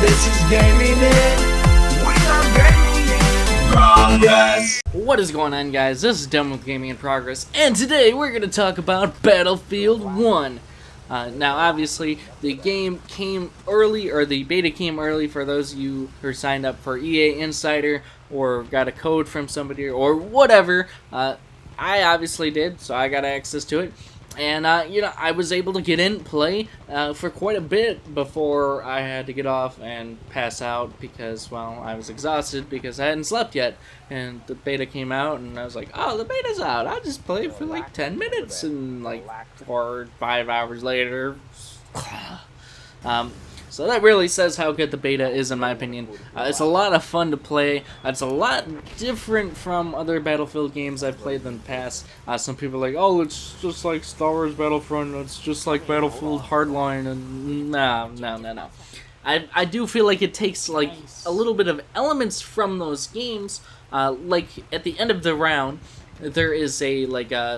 This is gaming in. We are gaming in progress. What is going on, guys? This is Done with Gaming in Progress, and today we're going to talk about Battlefield 1. Now, obviously, the game came early, or the beta came early for those of you who signed up for EA Insider or got a code from somebody or whatever. I obviously did, so I got access to it. And, I was able to get in, play for quite a bit before I had to get off and pass out because, well, I was exhausted because I hadn't slept yet. And the beta came out, and I was like, oh, the beta's out. I'll just play for like 10 minutes, and like 4 or 5 hours later. So that really says how good the beta is, in my opinion. It's a lot of fun to play. It's a lot different from other Battlefield games I've played in the past. Some people are like, oh, it's just like Star Wars Battlefront, it's just like Battlefield Hardline, and no. I do feel like it takes like a little bit of elements from those games. Like at the end of the round, there is the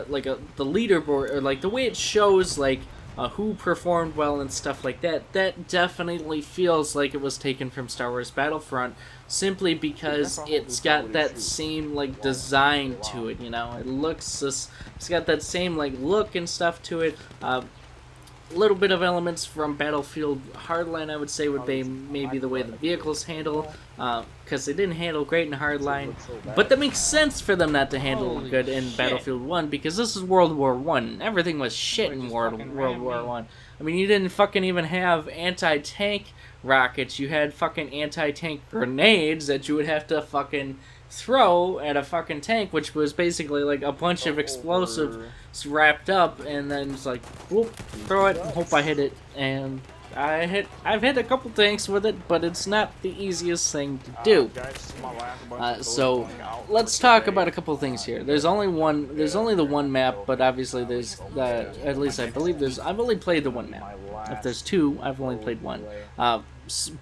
leaderboard, or like the way it shows like who performed well and stuff like that. That definitely feels like it was taken from Star Wars Battlefront, simply because it's got that same like design to it. You know, it's got that same like look and stuff to it. A little bit of elements from Battlefield Hardline, I would say, would be maybe the way the vehicles handle, because they didn't handle great in Hardline, but that makes sense for them not to handle good in Battlefield 1, because this is World War 1. Everything was shit in World War 1. I mean, you didn't fucking even have anti-tank rockets, you had fucking anti-tank grenades that you would have to fucking throw at a fucking tank, which was basically like a bunch of explosives wrapped up, and then it's like, whoop, throw it, hope I hit it, and I've hit a couple tanks with it, but it's not the easiest thing to do. So let's talk about a couple things here. There's only the one map, but obviously there's at least I believe I've only played the one map. If there's two, I've only played one.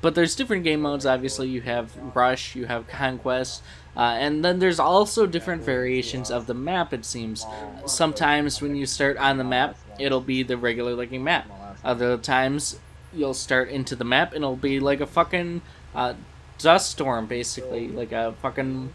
But there's different game modes. Obviously, you have Rush, you have Conquest, and then there's also different variations of the map, it seems. Sometimes when you start on the map, it'll be the regular looking map. Other times, you'll start into the map, and it'll be like a fucking dust storm, basically. Like a fucking...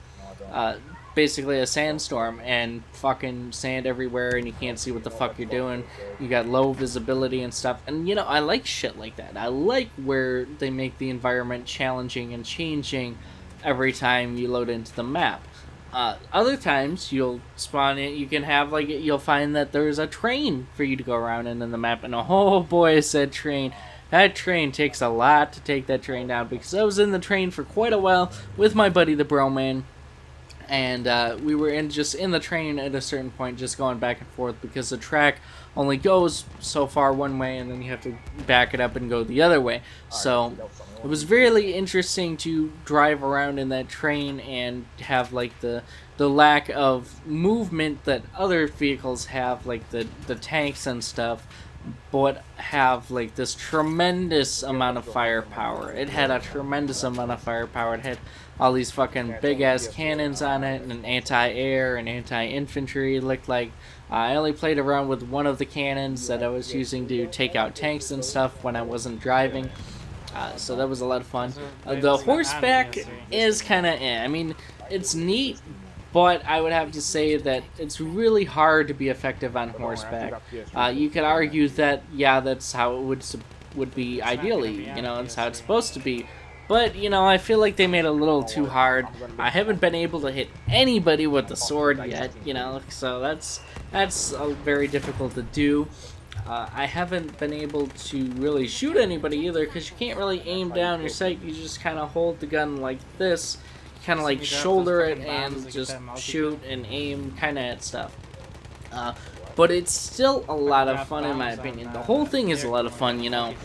basically a sandstorm, and fucking sand everywhere, and you can't see what the fuck you're doing. You got low visibility and stuff, and you know, I like shit like that. I like where they make the environment challenging and changing every time you load into the map. Other times you'll spawn in, you can have like, you'll find that there's a train for you to go around in the map, and oh boy, said train. That train takes a lot to take that train down, because I was in the train for quite a while with my buddy the Broman. And we were just in the train at a certain point, just going back and forth, because the track only goes so far one way, and then you have to back it up and go the other way. So it was really interesting to drive around in that train and have like the lack of movement that other vehicles have, like the tanks and stuff, but have like this tremendous amount of firepower. It had a tremendous amount of firepower. It had all these fucking big ass cannons on it, and anti-air and anti-infantry. It looked like I only played around with one of the cannons that I was using to take out tanks and stuff when I wasn't driving. So that was a lot of fun. The horseback is kind of I mean, it's neat, but I would have to say that it's really hard to be effective on horseback. You could argue that, yeah, that's how it would be ideally, you know, that's how it's supposed to be. But, you know, I feel like they made it a little too hard. I haven't been able to hit anybody with the sword yet, you know, so that's very difficult to do. I haven't been able to really shoot anybody either, because you can't really aim down your sight. You just kind of hold the gun like this, kind of like shoulder it, and just shoot and aim kind of at stuff. But it's still a lot of fun, in my opinion. The whole thing is a lot of fun, you know.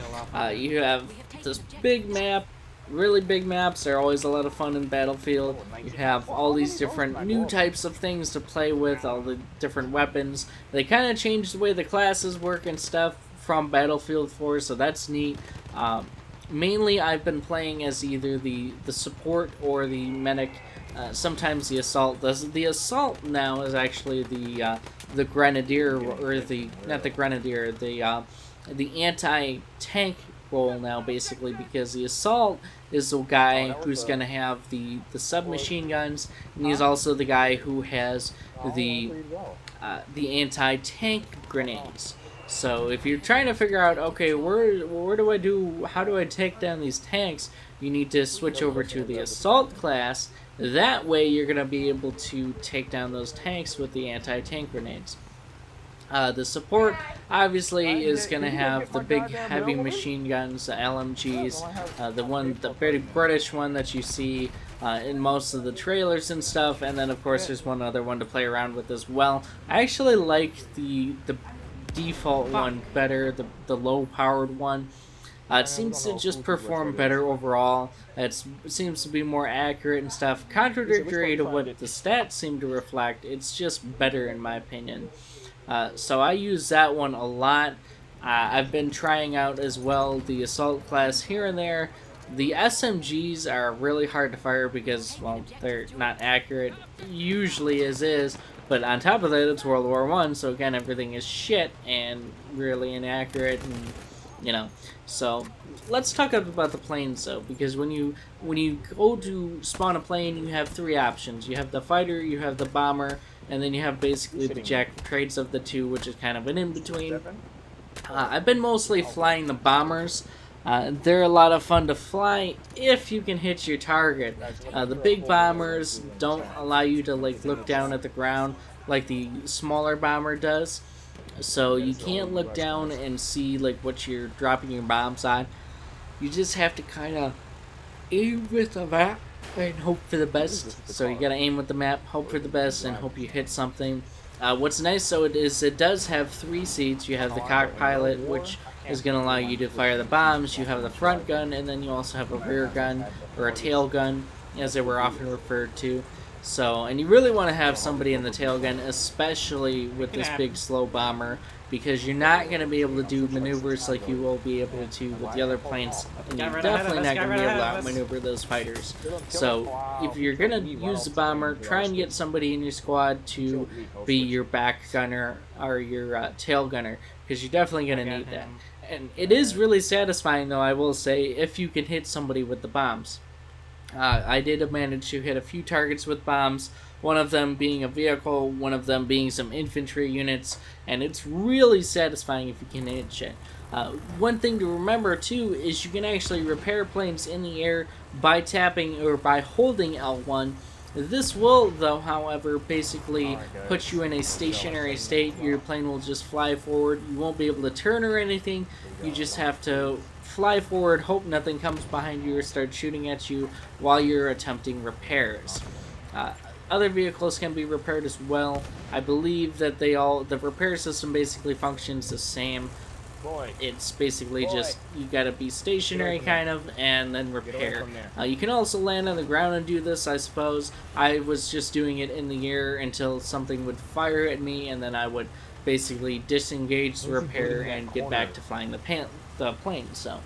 You have this big map. Really big maps are always a lot of fun in Battlefield. You have all these different new types of things to play with, all the different weapons. They kind of changed the way the classes work and stuff from Battlefield 4, so that's neat. Mainly I've been playing as either the support or the medic, sometimes the assault. The assault now is actually the grenadier, or not the grenadier, the anti-tank role now, basically, because the assault is the guy who's going to have the submachine guns, and he's also the guy who has the anti-tank grenades. So if you're trying to figure out, okay, how do I take down these tanks, you need to switch over to the assault class. That way you're going to be able to take down those tanks with the anti-tank grenades. The support obviously is going to have the big heavy machine guns, the LMGs, the very British one that you see in most of the trailers and stuff, and then of course there's one other one to play around with as well. I actually like the default one better, the low powered one. It seems to just perform better overall. It seems to be more accurate and stuff. Contradictory to what the stats seem to reflect, it's just better in my opinion. So I use that one a lot. I've been trying out as well the assault class here and there. The SMGs are really hard to fire because, well, they're not accurate, usually as is. But on top of that, it's World War I, so again, everything is shit and really inaccurate, and you know. So let's talk about the planes though, because when you go to spawn a plane, you have three options. You have the fighter, you have the bomber, and then you have basically the jack of trades of the two, which is kind of an in-between. I've been mostly flying the bombers. They're a lot of fun to fly if you can hit your target. The big bombers don't allow you to like look down at the ground like the smaller bomber does. So you can't look down and see like what you're dropping your bombs on. You just have to kind of aim with the map and hope for the best. So you gotta aim with the map, hope for the best, and hope you hit something. What's nice though is it does have 3 seats. You have the cock pilot, which is going to allow you to fire the bombs. You have the front gun, and then you also have a rear gun, or a tail gun, as they were often referred to. So, and you really want to have somebody in the tail gun, especially with this big slow bomber, because you're not going to be able to do maneuvers like you will be able to with the other planes, and you're definitely not going to be able to outmaneuver those fighters. So, if you're going to use the bomber, try and get somebody in your squad to be your back gunner or your tail gunner, because you're definitely going to need that. And it is really satisfying, though, I will say, if you can hit somebody with the bombs. I did manage to hit a few targets with bombs, one of them being a vehicle, one of them being some infantry units, and it's really satisfying if you can hit shit. One thing to remember, too, is you can actually repair planes in the air by tapping or by holding L1. This will, though, however, basically put you in a stationary state. Your plane will just fly forward. You won't be able to turn or anything. You just have to fly forward, hope nothing comes behind you or starts shooting at you while you're attempting repairs. Other vehicles can be repaired as well. I believe that the repair system basically functions the same. It's basically just, you gotta be stationary kind of, and then repair. You can also land on the ground and do this, I suppose. I was just doing it in the air until something would fire at me, and then I would basically disengage the repair and get back to flying the plane. So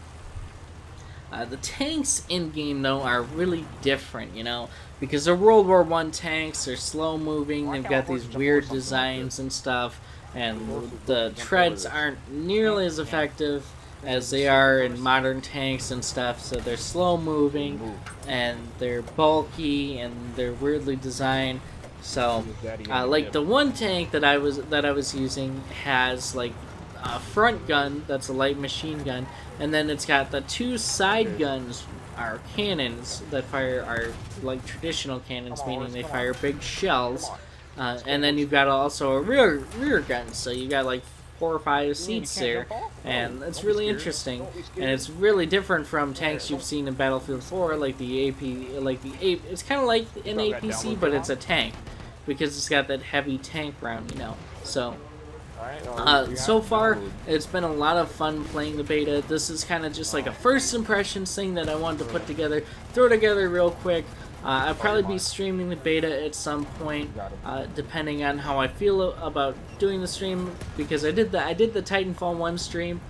the tanks in game though are really different, you know, because they're World War I tanks. They're slow moving. They've got these weird designs and stuff, and the treads aren't nearly as effective as they are in modern tanks and stuff. So they're slow moving, and they're bulky, and they're weirdly designed. So like the one tank that I was using has like a front gun that's a light machine gun, and then it's got the 2 side guns are cannons that are like traditional cannons, meaning they fire big shells, and then you've got also a rear gun, so you got like 4 or 5 seats there, and it's really interesting, and it's really different from tanks you've seen in Battlefield 4, like the AP, it's kind of like an APC, but it's a tank, because it's got that heavy tank round, you know. So so far, it's been a lot of fun playing the beta. This is kind of just like a first impressions thing that I wanted to put together, throw together real quick. I'll probably be streaming the beta at some point, depending on how I feel about doing the stream, because I did the Titanfall 1 stream,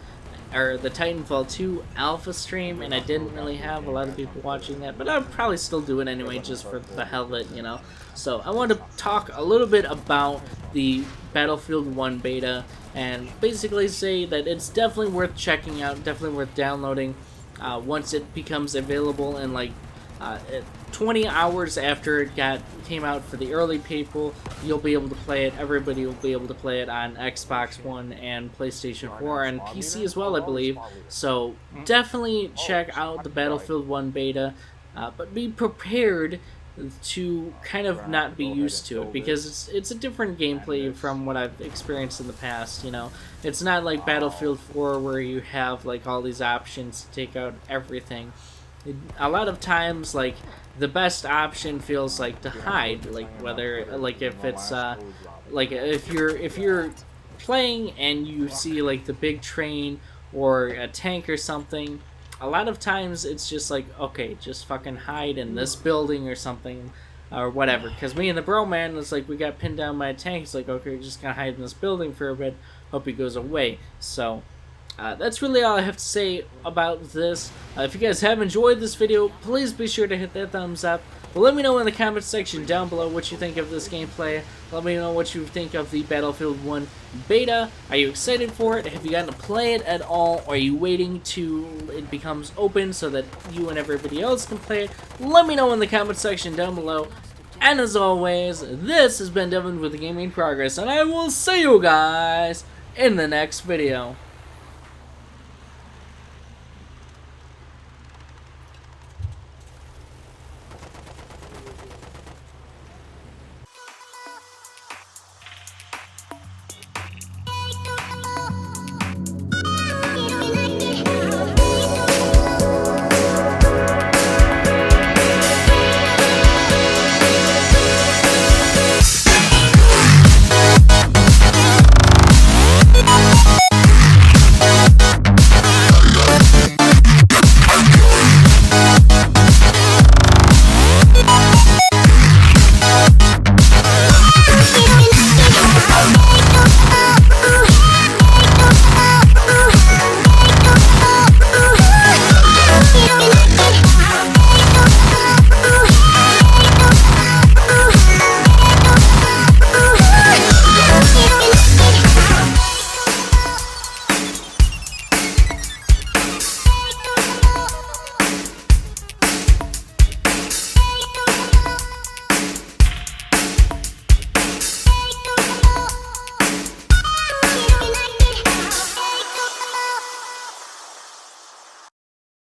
or the Titanfall 2 alpha stream, and I didn't really have a lot of people watching that, but I'll probably still do it anyway, just for the hell of it, you know. So I want to talk a little bit about the Battlefield 1 beta and basically say that it's definitely worth checking out, definitely worth downloading once it becomes available in like 20 hours after it came out for the early people. You'll be able to play it. Everybody will be able to play it on Xbox One and PlayStation 4 and PC as well, I believe. So definitely check out the Battlefield 1 beta, but be prepared to kind of not be used to it, because it's a different gameplay from what I've experienced in the past. You know, it's not like Battlefield 4 where you have like all these options to take out everything. A lot of times, like, the best option feels like to hide, like whether, like, if it's like if you're playing and you see like the big train or a tank or something, a lot of times it's just like, okay, just fucking hide in this building or something or whatever. Because me and the bro man was like, we got pinned down by a tank. It's like, okay, we're just gonna hide in this building for a bit, hope he goes away. So that's really all I have to say about this. If you guys have enjoyed this video, please be sure to hit that thumbs up. But let me know in the comment section down below what you think of this gameplay. Let me know what you think of the Battlefield 1 beta. Are you excited for it? Have you gotten to play it at all? Or are you waiting till it becomes open so that you and everybody else can play it? Let me know in the comment section down below. And as always, this has been Devin with the Gaming Progress, and I will see you guys in the next video.